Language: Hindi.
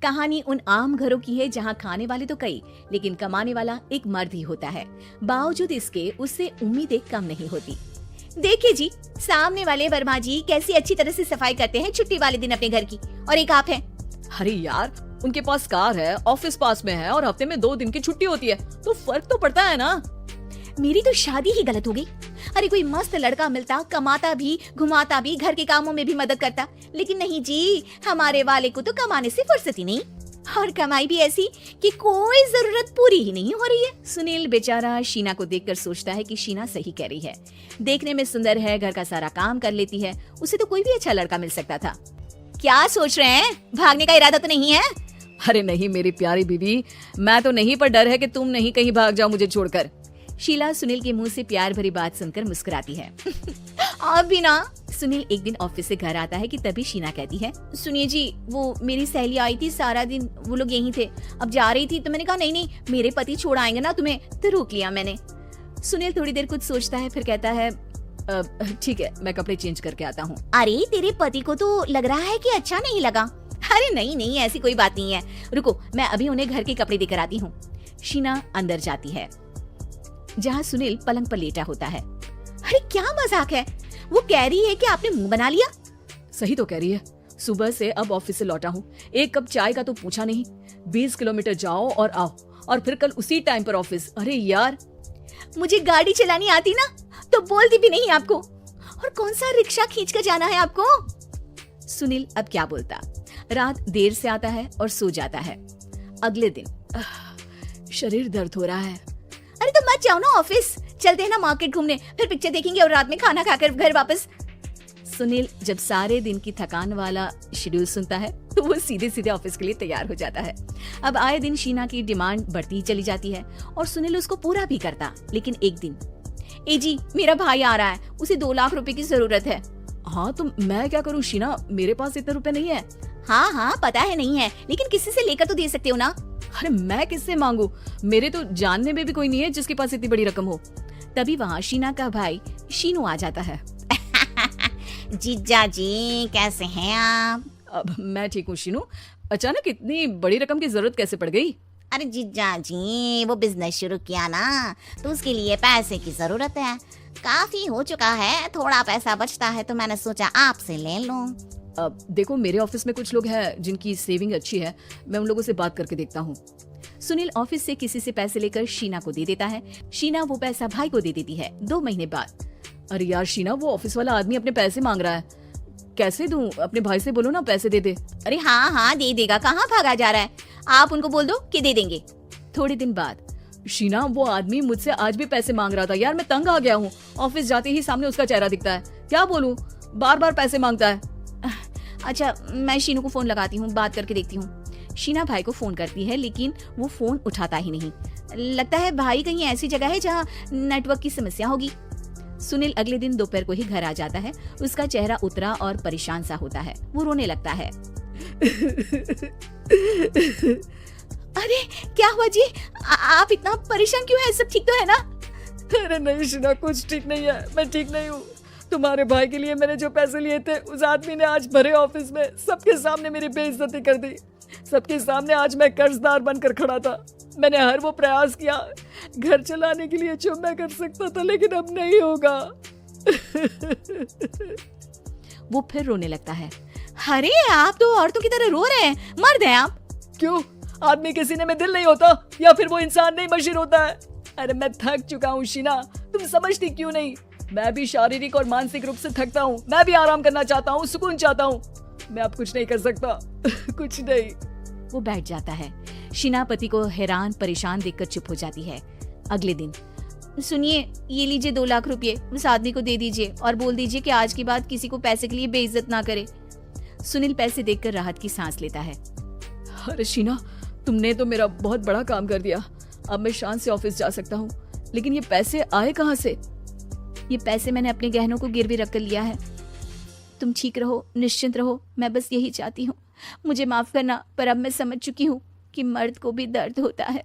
कहानी उन आम घरों की है जहाँ खाने वाले तो कई, लेकिन कमाने वाला एक मर्द ही होता है। बावजूद इसके उससे उम्मीदें कम नहीं होती। देखिए जी, सामने वाले वर्मा जी कैसी अच्छी तरह से सफाई करते हैं छुट्टी वाले दिन अपने घर की, और एक आप हैं। अरे यार, उनके पास कार है, ऑफिस पास में है और हफ्ते में 2 दिन की छुट्टी होती है, तो फर्क तो पड़ता है ना। मेरी तो शादी ही गलत हो गई। अरे कोई मस्त लड़का मिलता, कमाता भी, घुमाता भी, घर के कामों में भी मदद करता, लेकिन नहीं जी, हमारे वाले को तो कमाने से फुर्सत ही नहीं, और कमाई भी ऐसी कि कोई जरूरत पूरी ही नहीं हो रही है। सुनील बेचारा शीना को देखकर सोचता है कि शीना सही कह रही है। देखने में सुंदर है, घर का सारा काम कर लेती है, उसे तो कोई भी अच्छा लड़का मिल सकता था। क्या सोच रहे हैं, भागने का इरादा तो नहीं है? अरे नहीं मेरी प्यारी बीवी, मैं तो नहीं, पर डर है कि तुम नहीं कहीं भाग जाओ मुझे छोड़कर। शीला सुनील के मुंह से प्यार भरी बात सुनकर मुस्कुराती है। आप भी ना। सुनील एक दिन ऑफिस से घर आता है कि तभी शीना कहती है, सुनिए जी, वो मेरी सहेली आई थी, सारा दिन वो लोग यहीं थे, अब जा रही थी तो मैंने कहा नहीं नहीं, मेरे पति छोड़ आएंगे ना तुम्हें, तो रोक लिया मैंने। सुनील थोड़ी देर कुछ सोचता है, फिर कहता है, ठीक है, मैं कपड़े चेंज करके आता हूँ। अरे तेरे पति को तो लग रहा है कि अच्छा नहीं लगा। अरे नहीं नहीं, ऐसी कोई बात नहीं है, रुको मैं अभी उन्हें घर के कपड़े देकर आती हूँ। शीना अंदर जाती है जहाँ सुनील पलंग पर लेटा होता है। अरे क्या मजाक है, वो कह रही है कि आपने मुंह बना लिया। सही तो कह रही है, सुबह से अब ऑफिस से लौटा हूँ, एक कप चाय का तो पूछा नहीं, 20 किलोमीटर जाओ और आओ, और फिर कल उसी टाइम पर ऑफिस। अरे यार, मुझे गाड़ी चलानी आती ना तो बोलती भी नहीं आपको, और कौन सा रिक्शा खींच कर जाना है आपको। सुनील अब क्या बोलता। रात देर से आता है और सो जाता है। अगले दिन शरीर दर्द हो रहा है। अरे तो मत जाओ ना ऑफिस, चलते हैं ना मार्केट घूमने, फिर पिक्चर देखेंगे और रात में खाना खाकर घर वापस। सुनील जब सारे दिन की थकान वाला शेड्यूल सुनता है तो वो सीधे सीधे ऑफिस के लिए तैयार हो जाता है। अब आए दिन शीना की डिमांड बढ़ती ही चली जाती है और सुनील उसको पूरा भी करता। लेकिन एक दिन, ए जी मेरा भाई आ रहा है, उसे 2 लाख रुपए की जरूरत है। हाँ तो मैं क्या करूँ शीना, मेरे पास इतने रुपए नहीं है। हाँ हाँ पता है नहीं है, लेकिन किसी से लेकर तो दे सकते हो ना। अरे मैं किससे मांगू, मेरे तो जानने में भी कोई नहीं है जिसके पास इतनी बड़ी रकम हो। तभी वहाँ शीना का भाई शीनू आ जाता है। जीजा जी कैसे हैं आप? अब मैं ठीक हूँ शीनू, अचानक इतनी बड़ी रकम की जरूरत कैसे पड़ गई? अरे जीजा जी, वो बिजनेस शुरू किया ना, तो उसके लिए पैसे की जरूरत है, काफी हो चुका है, थोड़ा पैसा बचता है तो मैंने सोचा आपसे ले लूं। अब देखो, मेरे ऑफिस में कुछ लोग हैं जिनकी सेविंग अच्छी है, मैं उन लोगों से बात करके देखता हूँ। सुनील ऑफिस से किसी से पैसे लेकर शीना को दे देता है। शीना वो पैसा भाई को दे देती है। 2 महीने बाद, अरे यार शीना, वो ऑफिस वाला आदमी अपने पैसे मांग रहा है, कैसे दूं? अपने भाई से बोलो ना पैसे दे दे। अरे हाँ हाँ दे देगा, कहाँ भागा जा रहा है, आप उनको बोल दो कि दे देंगे। थोड़े दिन बाद, शीना वो आदमी मुझसे आज भी पैसे मांग रहा था यार, मैं तंग आ गया हूँ, ऑफिस जाते ही सामने उसका चेहरा दिखता है, क्या बोलूं, बार बार पैसे मांगता है। अच्छा मैं शीनू को फोन लगाती हूँ, बात करके देखती हूँ। शीना भाई को फोन करती है लेकिन वो फोन उठाता ही नहीं। लगता है भाई कहीं ऐसी जगह है जहाँ नेटवर्क की समस्या होगी। सुनील अगले दिन दोपहर को ही घर आ जाता है। उसका चेहरा उतरा और परेशान सा होता है, वो रोने लगता है। अरे क्या हुआ जी, आप इतना परेशान क्यों हैं, सब ठीक तो है ना? अरे नहीं शीना, कुछ ठीक नहीं है, मैं ठीक नहीं हूँ। तुम्हारे भाई के लिए मैंने जो पैसे लिए थे, उस आदमी ने आज भरे ऑफिस में सबके सामने मेरी बेइज्जती कर दी। सबके सामने आज मैं कर्जदार बनकर खड़ा था। मैंने हर वो प्रयास किया घर चलाने के लिए जो मैं कर सकता था, लेकिन अब नहीं होगा। वो फिर रोने लगता है। अरे आप तो औरतों की तरह रो रहे हैं, मर्द हैं आप। क्यों, आदमी के सीने में दिल नहीं होता, या फिर वो इंसान नहीं मशीन होता है? अरे मैं थक चुका हूँ शीना, तुम समझती क्यों नहीं? मैं भी शारीरिक और मानसिक रूप से थकता हूँ, मैं भी आराम करना चाहता हूँ, सुकून चाहता हूँ, मैं अब कुछ नहीं कर सकता। कुछ नहीं। वो बैठ जाता है। शीना पति को हैरान परेशान देखकर चुप हो जाती है। अगले दिन, सुनिए ये लीजिए 2 लाख रुपए, उस आदमी को दे दीजिए और बोल दीजिए कि आज के बाद किसी को पैसे के लिए बेइज्जत ना करे। सुनील पैसे देखकर राहत की सांस लेता है। अरे शीना, तुमने तो मेरा बहुत बड़ा काम कर दिया, अब मैं शान से ऑफिस जा सकता हूँ, लेकिन ये पैसे आए कहाँ से? ये पैसे मैंने अपने गहनों को गिरवी रख कर लिया है। तुम ठीक रहो, निश्चिंत रहो, मैं बस यही चाहती हूँ। मुझे माफ करना, पर अब मैं समझ चुकी हूँ कि मर्द को भी दर्द होता है।